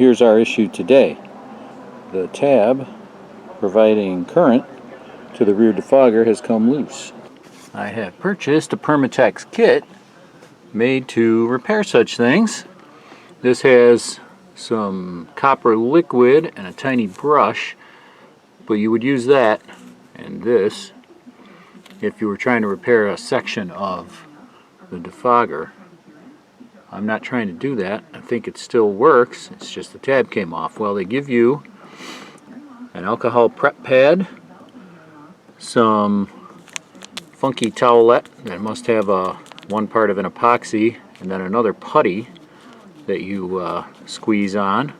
here's our issue today. The tab providing current to the rear defogger has come loose. I have purchased a Permatex kit made to repair such things. This has some copper liquid and a tiny brush, but you would use that and this if you were trying to repair a section of the defogger. I'm not trying to do that. I think it still works. It's just the tab came off. Well, they give you an alcohol prep pad, some funky towelette that must have one part of an epoxy, and then another putty that you squeeze on.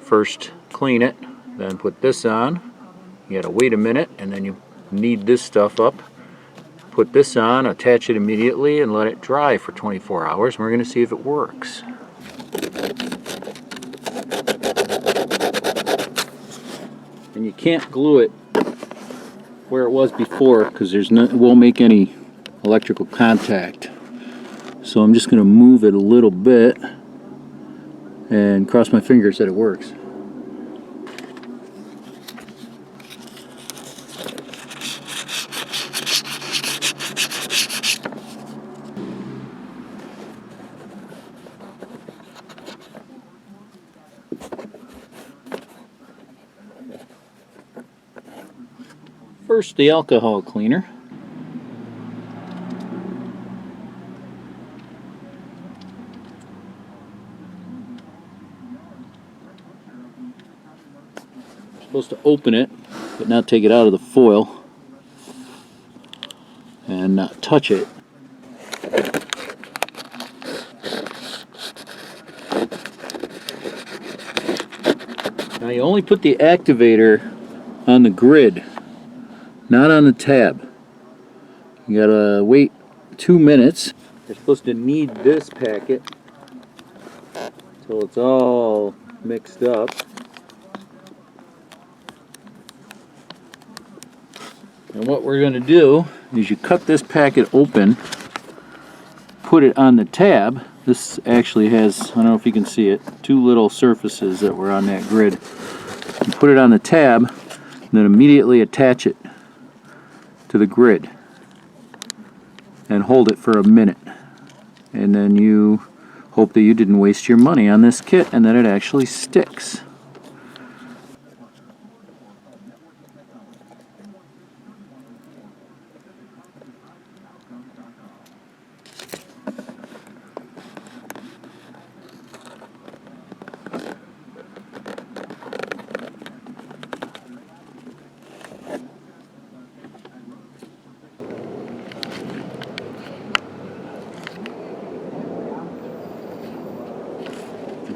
First clean it, then put this on. You gotta wait a minute, and then you knead this stuff up. Put this on, attach it immediately, and let it dry for 24 hours. And we're going to see if it works. And you can't glue it where it was before because it won't make any electrical contact. So I'm just going to move it a little bit and cross my fingers that it works. First, the alcohol cleaner. You're supposed to open it, but not take it out of the foil and not touch it. Now you only put the activator on the grid, not on the tab. You gotta wait 2 minutes. You're supposed to knead this packet until it's all mixed up. And what we're gonna do is you cut this packet open, put it on the tab. This actually has, I don't know if you can see it, 2 little surfaces that were on that grid. You put it on the tab, and then immediately attach it to the grid and hold it for a minute, and then you hope that you didn't waste your money on this kit and that it actually sticks.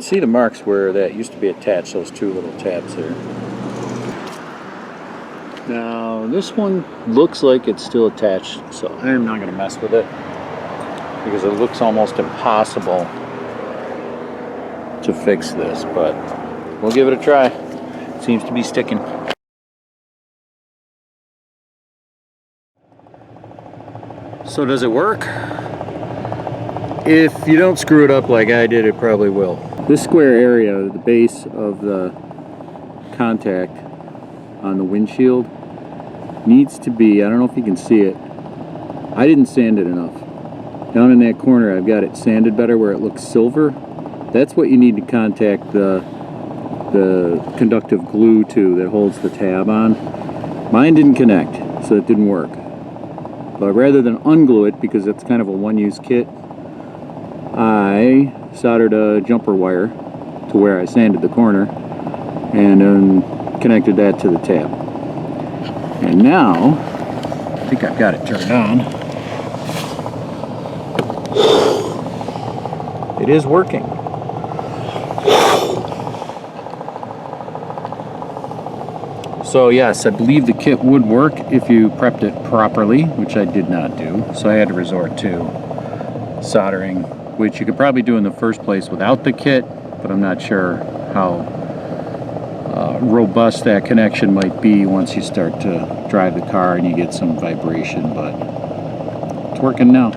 See the marks where that used to be attached, those 2 little tabs there. Now this one looks like it's still attached, so I'm not going to mess with it because it looks almost impossible to fix this, but we'll give it a try. It seems to be sticking. So does it work? If you don't screw it up like I did, it probably will. This square area, the base of the contact on the windshield, needs to be, I don't know if you can see it, I didn't sand it enough. Down in that corner I've got it sanded better where it looks silver. That's what you need to contact the conductive glue to that holds the tab on. Mine didn't connect, so it didn't work. But rather than unglue it, because it's kind of a one-use kit, I soldered a jumper wire to where I sanded the corner and then connected that to the tab. And now, I think I've got it turned on. It is working. So yes, I believe the kit would work if you prepped it properly, which I did not do. So I had to resort to soldering, which you could probably do in the first place without the kit, but I'm not sure how robust that connection might be once you start to drive the car and you get some vibration, but it's working now.